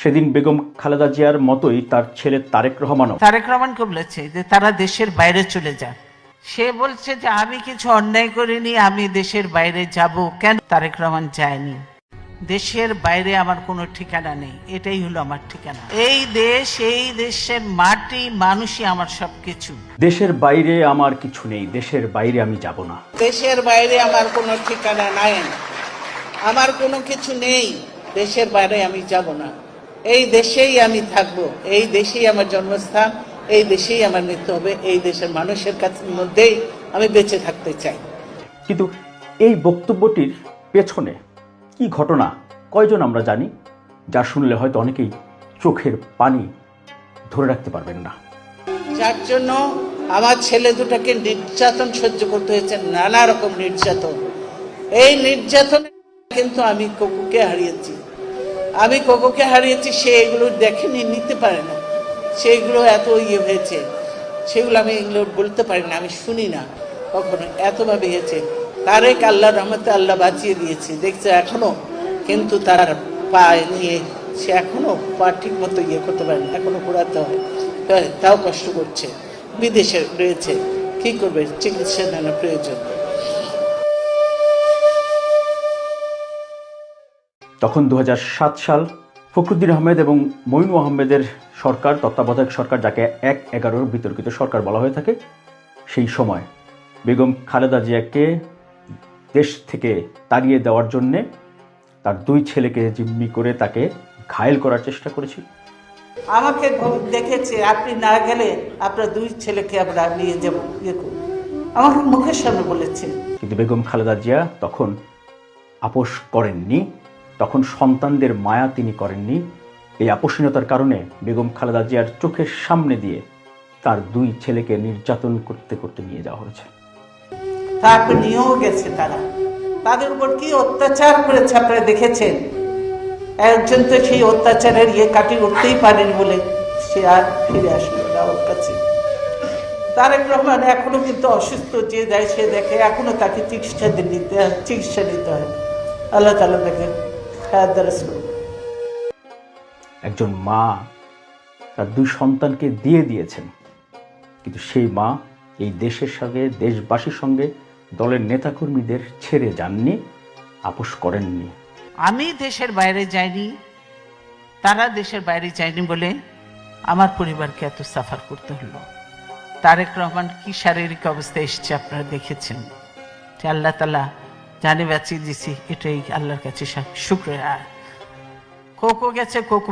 সেদিন বেগম খালেদা জিয়ার মতোই তার ছেলে তারেক রহমানকে বলেছে যে তারা দেশের বাইরে চলে যান। সে বলছে যে আমি কিছু অন্যায় করিনি, আমি দেশের বাইরে যাব কেন? তারেক রহমান যায়নি। দেশের বাইরে আমার কোনো ঠিকানা নেই, এটাই হলো আমার ঠিকানা। এই দেশ, এই দেশের মাটি, মানুষই আমার সবকিছু। দেশের বাইরে আমার কিছু নেই, দেশের বাইরে আমি যাব না। দেশের বাইরে আমার কোনো ঠিকানা নাই, আমার কোনো কিছু নেই, দেশের বাইরে আমি যাব না। এই দেশেই আমি থাকব, এই দেশেই আমার জন্মস্থান, এই দেশেই আমার মৃত্যু হবে, এই দেশের মানুষের কাছে মধ্যেই আমি বেঁচে থাকতে চাই। কিন্তু এই বক্তব্যটির পেছনে কি ঘটনা, কয়জন আমরা জানি, যা শুনলে হয়তো অনেকেই চোখের পানি ধরে রাখতে পারবেন না। যার জন্য আমার ছেলে দুটাকে নির্যাতন সহ্য করতে হয়েছে, নানা রকম নির্যাতন। এই নির্যাতনে কিন্তু আমি কোকোকে হারিয়েছি। সে এগুলো দেখেনি, নিতে পারে না, সেগুলো এত হয়েছে, সেগুলো আমি এগুলো বলতে পারি না, আমি শুনি না কখনো, এতভাবে হয়েছে। তারেক আল্লাহ রহমতে আল্লাহ বাঁচিয়ে দিয়েছে, দেখছে এখনো, কিন্তু তার পা নিয়ে সে এখনো পা ঠিক মতো করতে পারে না, এখনো ঘোরাতে হয়, তাও কষ্ট করছে, বিদেশে রয়েছে, কি করবে, চিকিৎসা নেওয়ার প্রয়োজন। তখন 2007 সাল ফখরুদ্দিন আহমেদ এবং মইনু আহমেদের সরকার, তত্ত্বাবধায়ক সরকার, যাকে 1/11 বিতর্কিত সরকার বলা হয়ে থাকে, সেই সময় বেগম খালেদা জিয়াকে দেশ থেকে তাড়িয়ে দেওয়ার জন্যে তার 2 ছেলেকে জিম্মি করে তাকে ঘায়েল করার চেষ্টা করেছিল। আমাকে দেখেছে, আপনি না গেলে আপনার 2 ছেলেকে আমরা নিয়ে যাব, আমাকে মুখের সামনে বলেছে। কিন্তু বেগম খালেদা জিয়া তখন আপোষ করেননি, তখন সন্তানদের মায়া তিনি করেননি। এই আপোষহীনতার কারণে বেগম খালেদা জিয়ার চোখের সামনে দিয়ে তার 2 ছেলেকে নির্যাতন করতে করতে নিয়ে যাওয়া হয়েছে। তারপর নিয়েও গেছে তারা, তাদের উপর কি অত্যাচার করেছে আপনারা দেখেছেন। একজন তো সেই অত্যাচারের কাটিয়ে উঠতেই পারেনি বলে সে আর ফিরে আসলো না ওর কাছে। তারেক রহমান এখনো কিন্তু অসুস্থ, যে যায় সে দেখে, এখনো তাকে চিকিৎসা নিতে হয়। আল্লাহ তাআলা তাকে হায়াত দারাজ করুন। একজন মা তার 2 সন্তানকে দিয়ে দিয়েছেন, কিন্তু সেই মা এই দেশের সঙ্গে, দেশবাসীর সঙ্গে, দলের নেতাকর্মীদের ছেড়ে যাননি, আপোষ করেননি। আমি দেশের বাইরে যাইনি, তারা দেশের বাইরে যায়নি বলে আমার পরিবারকে এত সাফার করতে হলো। তারেক রহমান কি শারীরিক অবস্থায় এসেছে আপনারা দেখেছেন। আল্লাহ তাআলা জানে বাঁচিয়ে দিয়েছি, এটাই আল্লাহর কাছে শুকরিয়া। কোকো গেছে, কোকো